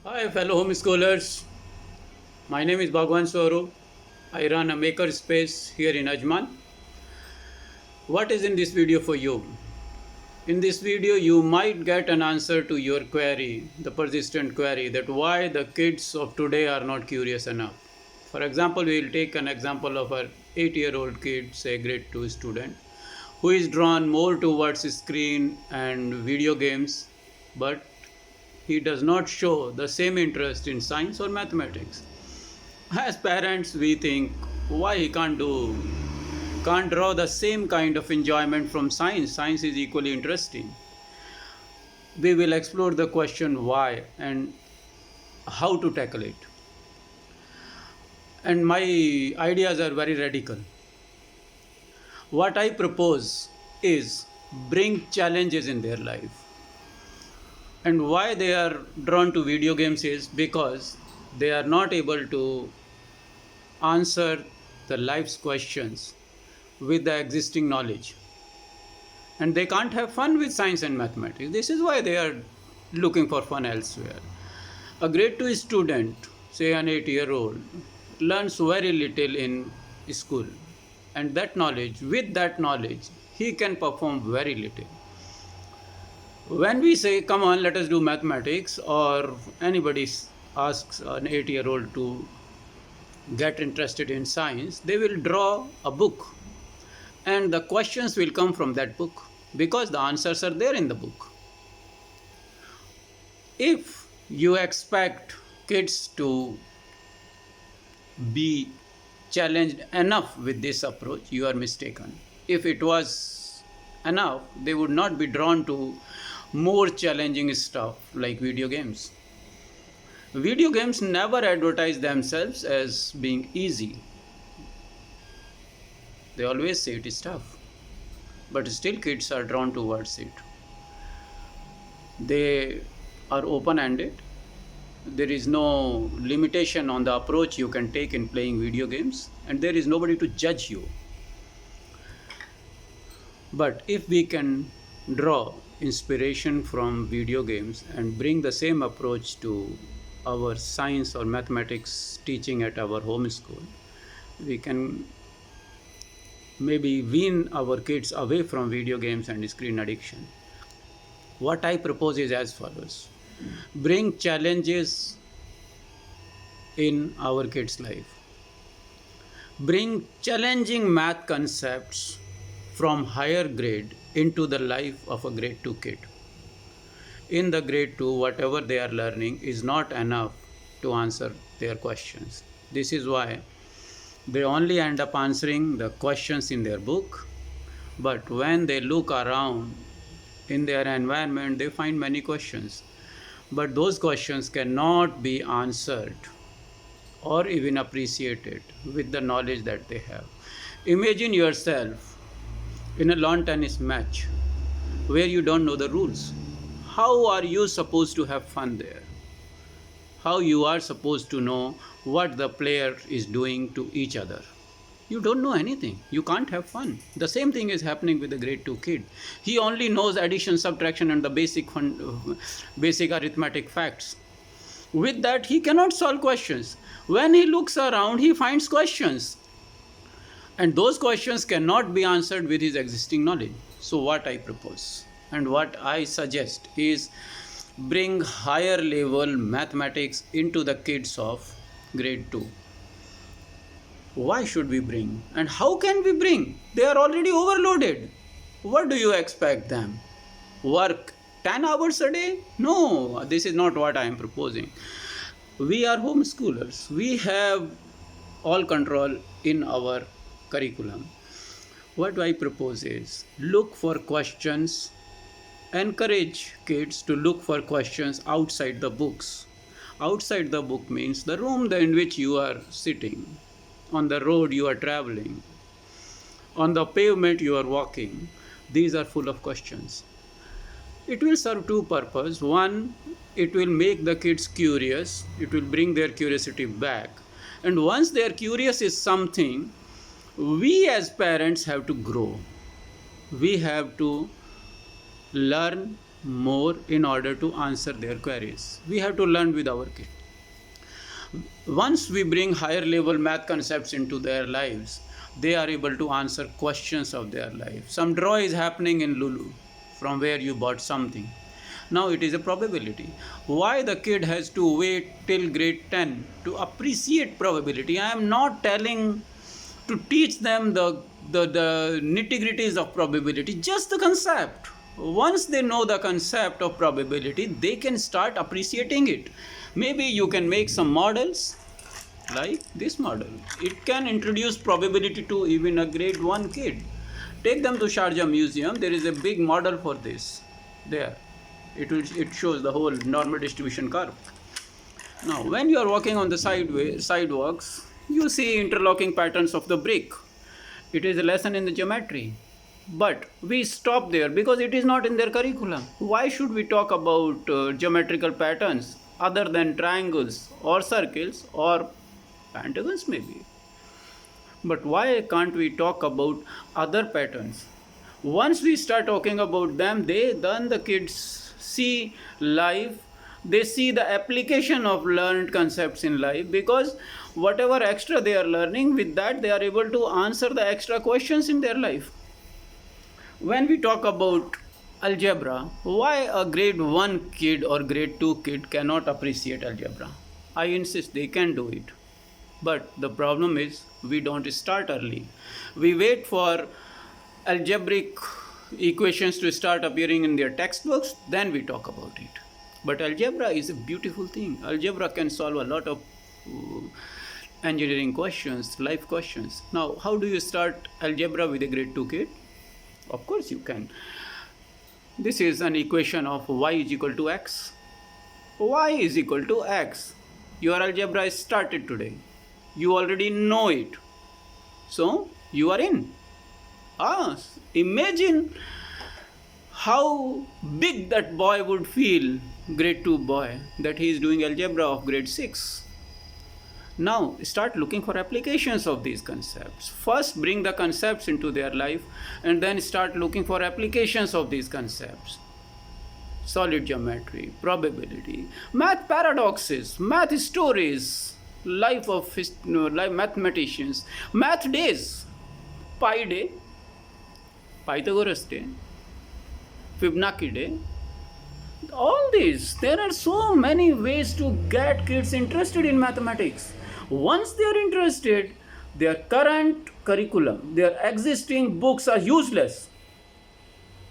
Hi, fellow homeschoolers. My name is Bhagwan Swaru. I run a maker space here in Ajman. What is in this video for you? In this video, you might get an answer to your query, the persistent query that why the kids of today are not curious enough. For example, we will take an example of an 8-year-old kid, say grade 2 student, who is drawn more towards screen and video games, but he does not show the same interest in science or mathematics. As parents, we think why he can't draw the same kind of enjoyment from science. Science is equally interesting. We will explore the question why and how to tackle it. And my ideas are very radical. What I propose is bring challenges in their life. And why they are drawn to video games is because they are not able to answer the life's questions with the existing knowledge, and they can't have fun with science and mathematics. This is why they are looking for fun elsewhere. A grade 2 student, say an 8-year-old, learns very little in school, and that knowledge he can perform very little. When we say come on, let us do mathematics, or anybody asks an 8-year-old to get interested in science, they will draw a book, and the questions will come from that book because the answers are there in the book. If you expect kids to be challenged enough with this approach, you are mistaken. If it was enough, they would not be drawn to more challenging stuff like video games. Video games never advertise themselves as being easy. They always say it is tough, but still kids are drawn towards it. They are open ended. There is no limitation on the approach you can take in playing video games, and there is nobody to judge you. But if we can draw inspiration from video games and bring the same approach to our science or mathematics teaching at our home school, we can maybe wean our kids away from video games and screen addiction. What I propose is as follows: bring challenges in our kids' life, bring challenging math concepts from higher grade into the life of a grade 2 kid. In the grade 2, whatever they are learning is not enough to answer their questions. This is why they only end up answering the questions in their book, but when they look around in their environment, they find many questions. But those questions cannot be answered or even appreciated with the knowledge that they have. Imagine yourself in a lawn tennis match where you don't know the rules. How are you supposed to have fun there? How you are supposed to know what the player is doing to each other? You don't know anything. You can't have fun. The same thing is happening with the grade 2 kid. He only knows addition, subtraction, and the basic arithmetic facts. With that, he cannot solve questions. When he looks around, he finds questions. And those questions cannot be answered with his existing knowledge. So what I propose and what I suggest is bring higher level mathematics into the kids of grade 2. Why should we bring? And how can we bring? They are already overloaded. What do you expect them? Work 10 hours a day? No, this is not what I am proposing. We are homeschoolers. We have all control in our curriculum. What I propose is look for questions, encourage kids to look for questions outside the books. Outside the book means the room in which you are sitting, on the road you are traveling, on the pavement you are walking. These are full of questions. It will serve two purposes. One, it will make the kids curious, it will bring their curiosity back. And once they are curious is something, we as parents have to grow. We have to learn more in order to answer their queries. We have to learn with our kids. Once we bring higher level math concepts into their lives, they are able to answer questions of their life. Some draw is happening in Lulu from where you bought something. Now it is a probability. Why the kid has to wait till grade 10 to appreciate probability? I am not telling to teach them the nitty-gritties of probability, just the concept. Once they know the concept of probability, they can start appreciating it. Maybe you can make some models like this model. It can introduce probability to even a grade 1 kid. Take them to Sharjah Museum. There is a big model for this there. It shows the whole normal distribution curve. Now when you are walking on the sidewalks, you see interlocking patterns of the brick. It is a lesson in the geometry. But we stop there because it is not in their curriculum. Why should we talk about geometrical patterns other than triangles or circles or pentagons maybe? But why can't we talk about other patterns? Once we start talking about them, then the kids see life, they see the application of learned concepts in life, because whatever extra they are learning, with that they are able to answer the extra questions in their life. When we talk about algebra, why a grade 1 kid or grade 2 kid cannot appreciate algebra? I insist they can do it. But the problem is we don't start early. We wait for algebraic equations to start appearing in their textbooks, then we talk about it. But algebra is a beautiful thing. Algebra can solve a lot of engineering questions, life questions. Now, how do you start algebra with a grade 2 kid? Of course you can. This is an equation of y is equal to x. Y is equal to x. Your algebra is started today. You already know it. So, you are in. Imagine how big that boy would feel, grade 2 boy, that he is doing algebra of grade 6. Now start looking for applications of these concepts. First bring the concepts into their life and then start looking for applications of these concepts. Solid geometry, probability, math paradoxes, math stories, life of mathematicians, math days, Pi day, Pythagoras day, Fibonacci day. All these, there are so many ways to get kids interested in mathematics. Once they are interested, their current curriculum, their existing books are useless.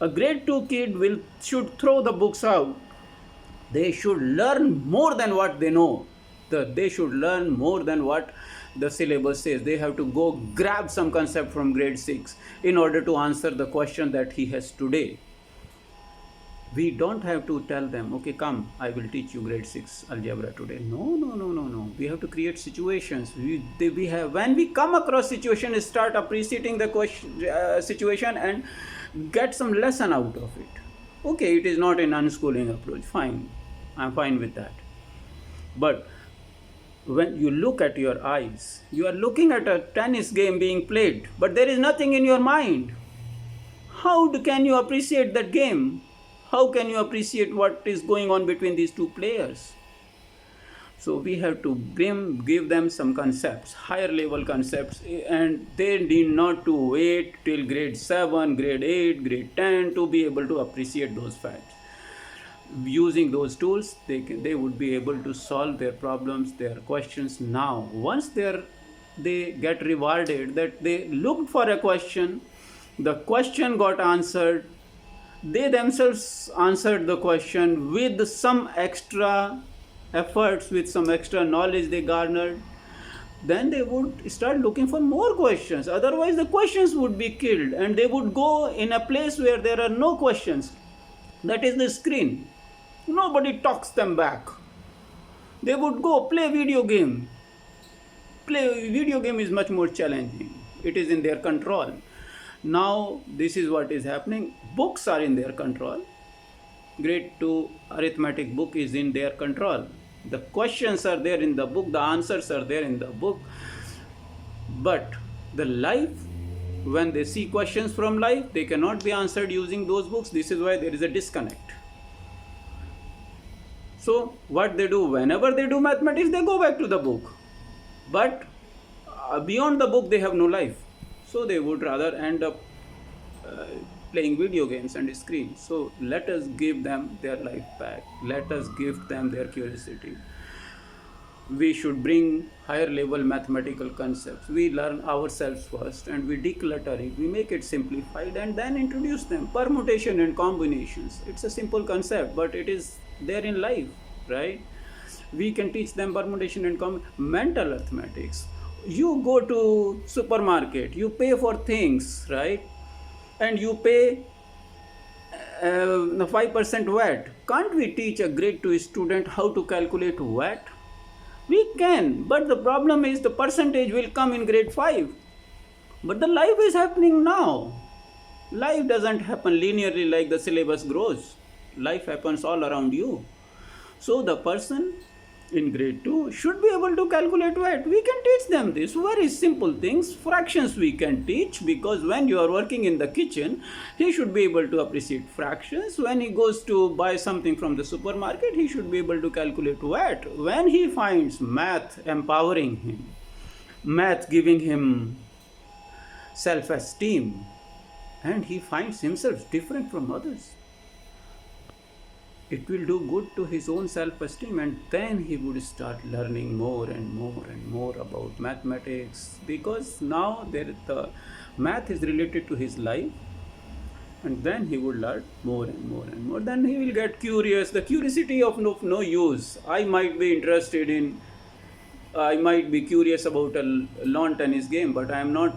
A grade 2 kid should throw the books out. They should learn more than what they know. They should learn more than what the syllabus says. They have to go grab some concept from grade 6 in order to answer the question that he has today. We don't have to tell them, okay, come, I will teach you grade 6 algebra today. No. We have to create situations. When we come across situation, start appreciating the situation and get some lesson out of it. Okay, it is not an unschooling approach. Fine. I'm fine with that. But when you look at your eyes, you are looking at a tennis game being played, but there is nothing in your mind. How can you appreciate that game? How can you appreciate what is going on between these two players? So we have to give them some concepts, higher level concepts, and they need not to wait till grade 7, grade 8, grade 10 to be able to appreciate those facts. Using those tools, they would be able to solve their problems, their questions now. Once they get rewarded that they looked for a question, the question got answered, they themselves answered the question with some extra efforts, with some extra knowledge they garnered, then they would start looking for more questions. Otherwise the questions would be killed and they would go in a place where there are no questions. That is the screen. Nobody talks them back. They would go play video game. Video game is much more challenging. It is in their control. Now this is what is happening. Books are in their control. Grade 2 arithmetic book is in their control. The questions are there in the book, the answers are there in the book. But the life, when they see questions from life, they cannot be answered using those books. This is why there is a disconnect. So what they do, whenever they do mathematics, they go back to the book. But beyond the book, they have no life. So they would rather end up uh, playing video games and screens. So let us give them their life back. Let us give them their curiosity. We should bring higher level mathematical concepts. We learn ourselves first and we declutter it. We make it simplified and then introduce them. Permutation and combinations. It's a simple concept, but it is there in life, right? We can teach them permutation and mental arithmetics. You go to supermarket, you pay for things, right? And you pay the 5% VAT. Can't we teach a grade 2 student how to calculate VAT? We can, but the problem is the percentage will come in grade 5. But the life is happening now. Life doesn't happen linearly like the syllabus grows. Life happens all around you. So the person in grade 2 should be able to calculate VAT. We can teach them this very simple things. Fractions we can teach, because when you are working in the kitchen, he should be able to appreciate fractions. When he goes to buy something from the supermarket, he should be able to calculate VAT. When he finds math empowering him, math giving him self-esteem, and he finds himself different from others, it will do good to his own self-esteem, and then he would start learning more and more and more about mathematics, because now the math is related to his life, and then he would learn more and more and more. Then he will get curious. The curiosity of no use. I might be curious about a lawn tennis game, but I am not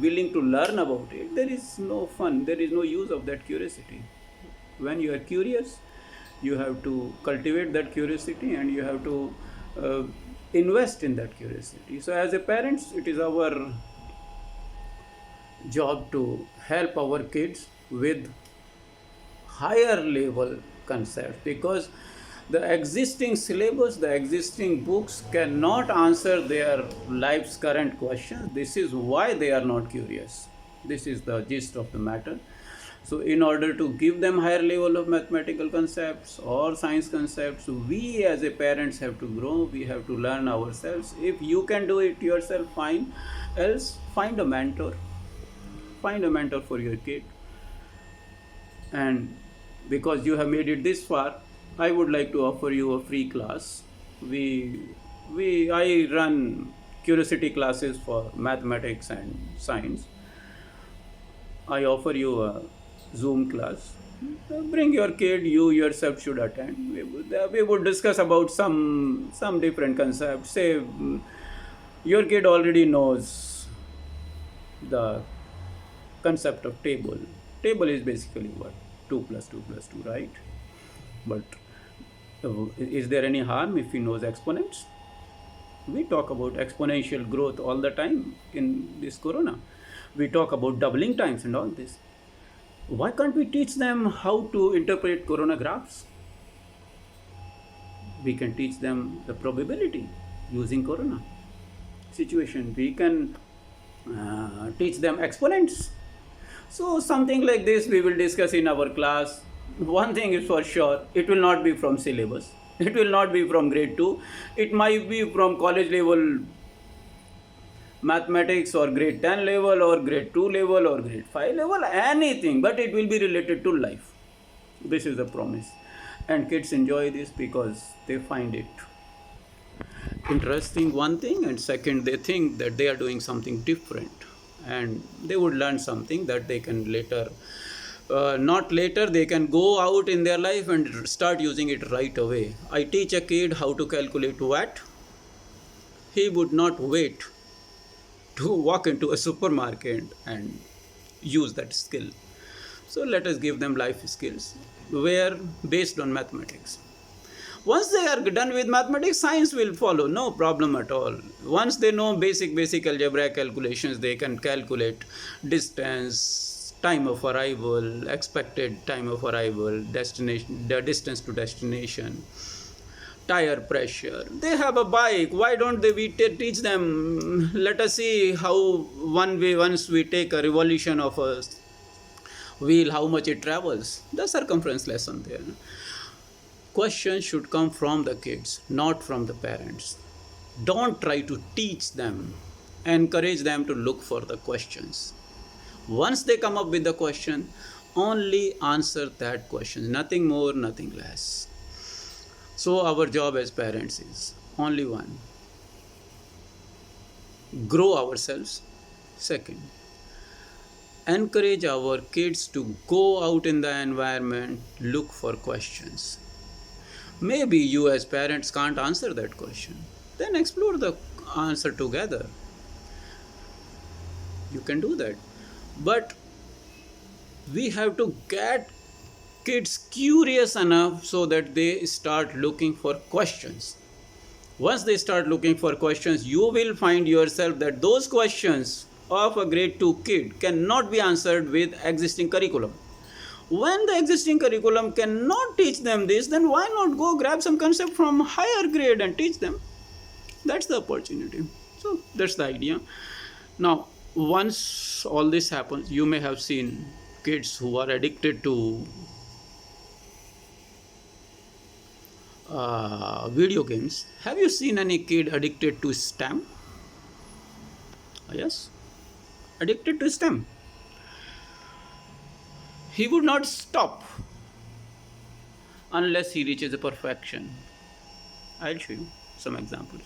willing to learn about it. There is no fun, there is no use of that curiosity. When you are curious, you have to cultivate that curiosity, and you have to invest in that curiosity. So as a parents, it is our job to help our kids with higher level concepts, because the existing syllabus, the existing books cannot answer their life's current questions. This is why they are not curious. This is the gist of the matter. So in order to give them higher level of mathematical concepts or science concepts, we as a parents have to grow. We have to learn ourselves. If you can do it yourself, fine. Else, find a mentor. Find a mentor for your kid. And because you have made it this far, I would like to offer you a free class. I run curiosity classes for mathematics and science. I offer you a Zoom class. Bring your kid, you yourself should attend. We would discuss about some different concepts. Say your kid already knows the concept of table. Table is basically what? 2 plus 2 plus 2, right? But is there any harm if he knows exponents? We talk about exponential growth all the time in this corona. We talk about doubling times and all this. Why can't we teach them how to interpret corona graphs? We can teach them the probability using corona situation. We can teach them exponents. So something like this we will discuss in our class. One thing is for sure, it will not be from syllabus. It will not be from grade 2. It might be from college level mathematics, or grade 10 level, or grade 2 level, or grade 5 level, anything, but it will be related to life. This is the promise. And kids enjoy this because they find it interesting, one thing, and second, they think that they are doing something different, and they would learn something that they can later they can go out in their life and start using it right away. I teach a kid how to calculate VAT. He would not wait to walk into a supermarket and use that skill. So let us give them life skills where based on mathematics. Once they are done with mathematics, science will follow, no problem at all. Once they know basic algebraic calculations, they can calculate distance, time of arrival, expected time of arrival, destination, the distance to destination, tire pressure. They have a bike. Why don't we teach them? Let us see how once we take a revolution of a wheel, how much it travels. The circumference lesson there. Questions should come from the kids, not from the parents. Don't try to teach them. Encourage them to look for the questions. Once they come up with the question, only answer that question, nothing more, nothing less. So, our job as parents is only one: grow ourselves. Second, encourage our kids to go out in the environment, look for questions. Maybe you, as parents, can't answer that question. Then explore the answer together. You can do that. But we have to get kids curious enough so that they start looking for questions. Once they start looking for questions, you will find yourself that those questions of a grade 2 kid cannot be answered with existing curriculum. When the existing curriculum cannot teach them this, then why not go grab some concept from higher grade and teach them? That's the opportunity. So that's the idea. Now, once all this happens, you may have seen kids who are addicted to video games. Have you seen any kid addicted to STEM? Yes, addicted to STEM. He would not stop unless he reaches a perfection. I'll show you some examples.